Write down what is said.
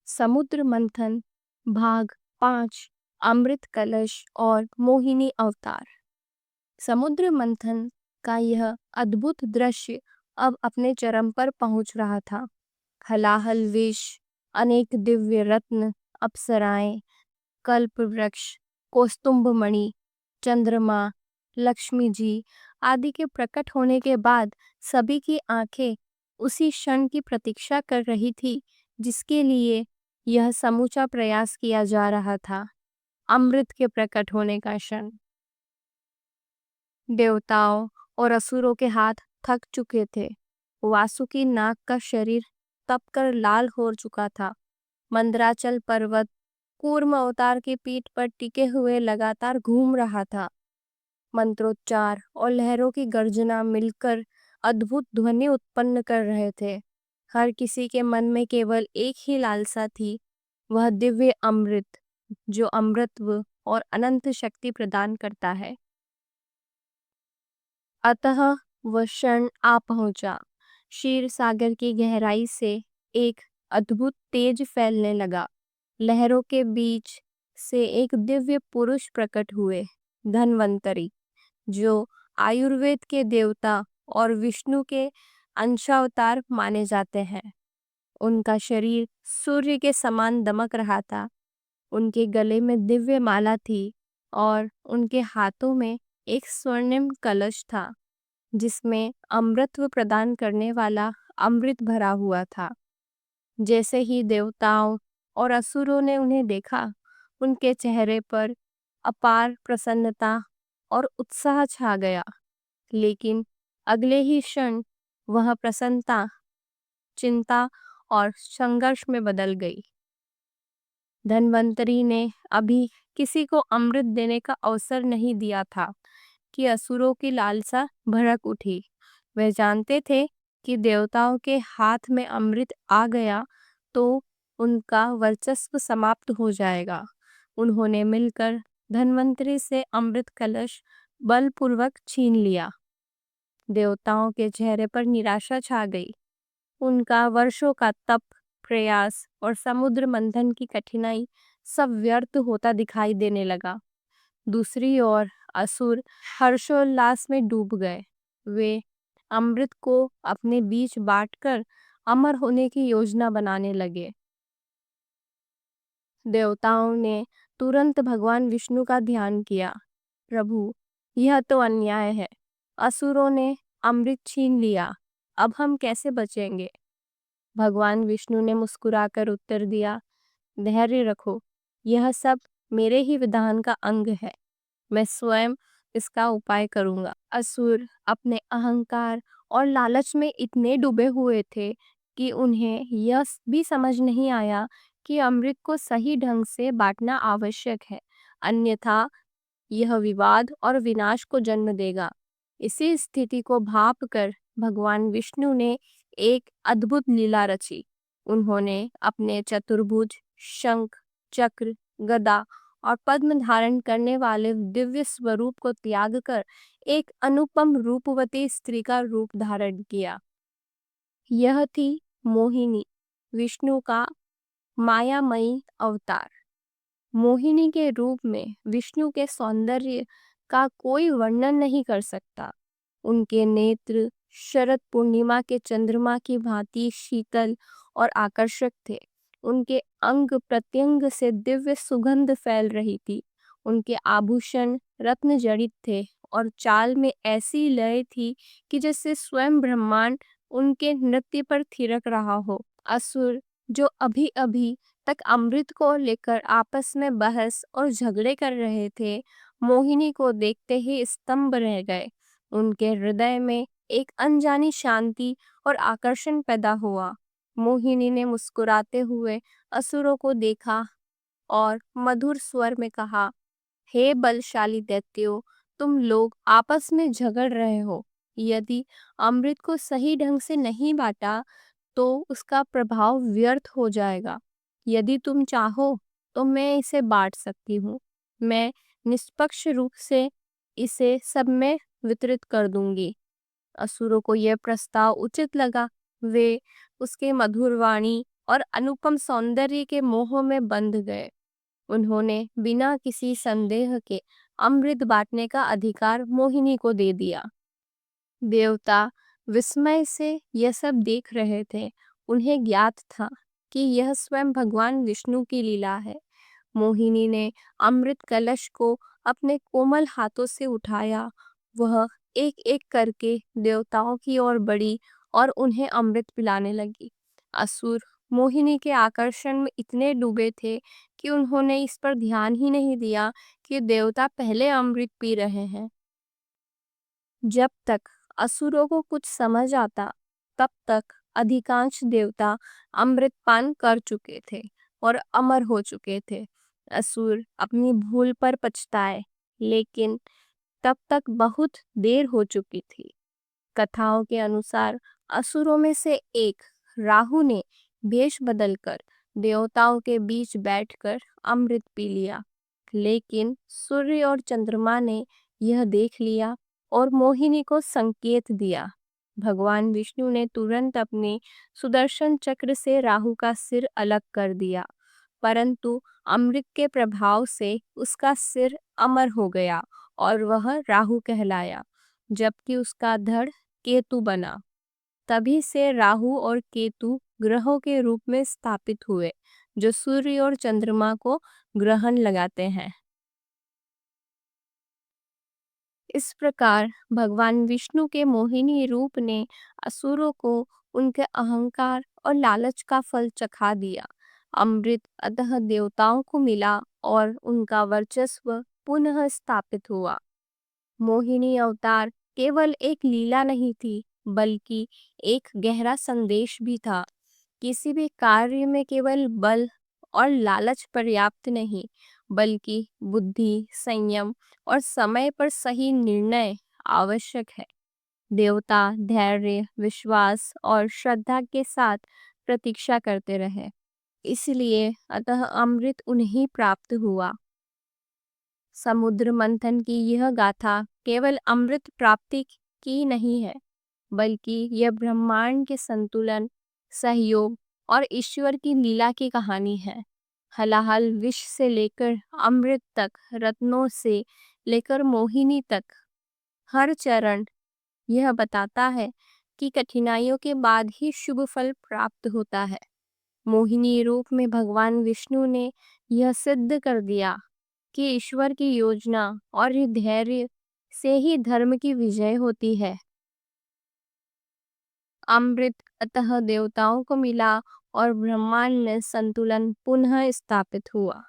समुद्र मंथन भाग 5 अमृत कलश और मोहिनी अवतार। समुद्र मंथन का यह अद्भुत दृश्य अब अपने चरम पर पहुंच रहा था। हलाहल विष, अनेक दिव्य रत्न, अप्सराएं, कल्प वृक्ष, कौस्तुभ मणि, चंद्रमा, लक्ष्मी जी आदि के प्रकट होने के बाद सभी की आंखें उसी क्षण की प्रतीक्षा कर रही थी जिसके लिए यह समूचा प्रयास किया जा रहा था, अमृत के प्रकट होने का क्षण। देवताओं और असुरों के हाथ थक चुके थे। वासुकी नाग का शरीर तपकर लाल हो चुका था। मंदराचल पर्वत कूर्म अवतार की पीठ पर टिके हुए लगातार घूम रहा था। मंत्रोच्चार और लहरों की गर्जना मिलकर अद्भुत ध्वनि उत्पन्न कर रहे थे। हर किसी के मन में केवल एक ही लालसा थी, वह दिव्य अमृत जो अमृतत्व और अनंत शक्ति प्रदान करता है। अतः वह क्षण आ पहुंचा। क्षीर सागर की गहराई से एक अद्भुत तेज फैलने लगा। लहरों के बीच से एक दिव्य पुरुष प्रकट हुए, धन्वंतरी, जो आयुर्वेद के देवता और विष्णु के अंशावतार माने जाते हैं। उनका शरीर सूर्य के समान दमक रहा था। उनके गले में दिव्य माला थी और उनके हाथों में एक स्वर्णिम कलश था जिसमें अमृतत्व प्रदान करने वाला अमृत भरा हुआ था। जैसे ही देवताओं और असुरों ने उन्हें देखा, उनके चेहरे पर अपार प्रसन्नता और उत्साह छा गया। लेकिन अगले ही क्षण वह प्रसन्नता चिंता और संघर्ष में बदल गई। धन्वंतरी ने अभी किसी को अमृत देने का अवसर नहीं दिया था कि असुरों की लालसा भड़क उठी। वे जानते थे कि देवताओं के हाथ में अमृत आ गया तो उनका वर्चस्व समाप्त हो जाएगा। उन्होंने मिलकर धन्वंतरी से अमृत कलश बलपूर्वक छीन लिया। देवताओं के चेहरे पर निराशा छा गई। उनका वर्षों का तप, प्रयास और समुद्र मंथन की कठिनाई सब व्यर्थ होता दिखाई देने लगा। दूसरी ओर असुर हर्षोल्लास में डूब गए। वे अमृत को अपने बीच बांटकर अमर होने की योजना बनाने लगे। देवताओं ने तुरंत भगवान विष्णु का ध्यान किया। प्रभु, यह तो अन्याय है। असुरों ने अमृत छीन लिया, अब हम कैसे बचेंगे? भगवान विष्णु ने मुस्कुराकर उत्तर दिया, धैर्य रखो, यह सब मेरे ही विधान का अंग है। मैं स्वयं इसका उपाय करूंगा। असुर अपने अहंकार और लालच में इतने डूबे हुए थे कि उन्हें यह भी समझ नहीं आया कि अमृत को सही ढंग से बांटना आवश्यक है, अन्यथा यह विवाद और विनाश को जन्म देगा। इसी स्थिति को भाप कर भगवान विष्णु ने एक अद्भुत लीला रची। उन्होंने अपने चतुर्भुज, शंख, चक्र, गदा और पद्म धारण करने वाले दिव्य स्वरूप को त्याग कर एक अनुपम रूपवती स्त्री का रूप धारण किया। यह थी मोहिनी, विष्णु का मायामयी अवतार। मोहिनी के रूप में विष्णु के सौंदर्य का कोई वर्णन नहीं कर सकता। उनके नेत्र शरद पूर्णिमा के चंद्रमा की भांति शीतल और आकर्षक थे। उनके अंग प्रत्यंग से दिव्य सुगंध फैल रही थी। उनके आभूषण रत्न जड़ित थे और चाल में ऐसी लय थी कि जैसे स्वयं ब्रह्मांड उनके नृत्य पर थिरक रहा हो। असुर जो अभी अभी तक अमृत को लेकर आपस में बहस और झगड़े कर रहे थे, मोहिनी को देखते ही स्तंभ रह गए। उनके हृदय में एक अनजानी शांति और आकर्षण पैदा हुआ। मोहिनी ने मुस्कुराते हुए असुरों को देखा और मधुर स्वर में कहा, हे बलशाली दैत्यों, तुम लोग आपस में झगड़ रहे हो। यदि अमृत को सही ढंग से नहीं बांटा तो उसका प्रभाव व्यर्थ हो जाएगा। यदि तुम चाहो तो मैं इसे बांट सकती हूँ। मैं निष्पक्ष रूप से इसे सब में वितरित कर दूंगी। असुरों को यह प्रस्ताव उचित लगा। वे उसके मधुर वाणी और अनुपम सौंदर्य के मोह में बंध गए। उन्होंने बिना किसी संदेह के अमृत बांटने का अधिकार मोहिनी को दे दिया। देवता विस्मय से यह सब देख रहे थे। उन्हें ज्ञात था कि यह स्वयं भगवान विष्णु की लीला है। मोहिनी ने अमृत कलश को अपने कोमल हाथों से उठाया। वह एक एक करके देवताओं की ओर बढ़ी और उन्हें अमृत पिलाने लगी। असुर मोहिनी के आकर्षण में इतने डूबे थे कि उन्होंने इस पर ध्यान ही नहीं दिया कि देवता पहले अमृत पी रहे हैं। जब तक असुरों को कुछ समझ आता, तब तक अधिकांश देवता अमृत पान कर चुके थे और अमर हो चुके थे। असुर अपनी भूल पर पछताए, लेकिन तब तक बहुत देर हो चुकी थी। कथाओं के अनुसार असुरों में से एक राहु ने वेश बदलकर देवताओं के बीच बैठकर अमृत पी लिया, लेकिन सूर्य और चंद्रमा ने यह देख लिया और मोहिनी को संकेत दिया। भगवान विष्णु ने तुरंत अपने सुदर्शन चक्र से राहु का सिर अलग कर दिया, परंतु अमृत के प्रभाव से उसका सिर अमर हो गया और वह राहु कहलाया, जबकि उसका धड़ केतु बना। तभी से राहु और केतु ग्रहों के रूप में स्थापित हुए, जो सूर्य और चंद्रमा को ग्रहण लगाते हैं। इस प्रकार भगवान विष्णु के मोहिनी रूप ने असुरों को उनके अहंकार और लालच का फल चखा दिया। अमृत अतः देवताओं को मिला और उनका वर्चस्व पुनः स्थापित हुआ। मोहिनी अवतार केवल एक लीला नहीं थी, बल्कि एक गहरा संदेश भी था। किसी भी कार्य में केवल बल और लालच पर्याप्त नहीं, बल्कि बुद्धि, संयम और समय पर सही निर्णय आवश्यक है। देवता धैर्य, विश्वास और श्रद्धा के साथ प्रतीक्षा करते रहे, इसलिए अतः अमृत उन्हें प्राप्त हुआ। समुद्र मंथन की यह गाथा केवल अमृत प्राप्ति की नहीं है, बल्कि यह ब्रह्मांड के संतुलन, सहयोग और ईश्वर की लीला की कहानी है। हलाहल विष से लेकर अमृत तक, रत्नों से लेकर मोहिनी तक, हर चरण यह बताता है कि कठिनाइयों के बाद ही शुभ फल प्राप्त होता है। मोहिनी रूप में भगवान विष्णु ने यह सिद्ध कर दिया कि ईश्वर की योजना और धैर्य से ही धर्म की विजय होती है। अमृत अतः देवताओं को मिला और ब्रह्मांड में संतुलन पुनः स्थापित हुआ।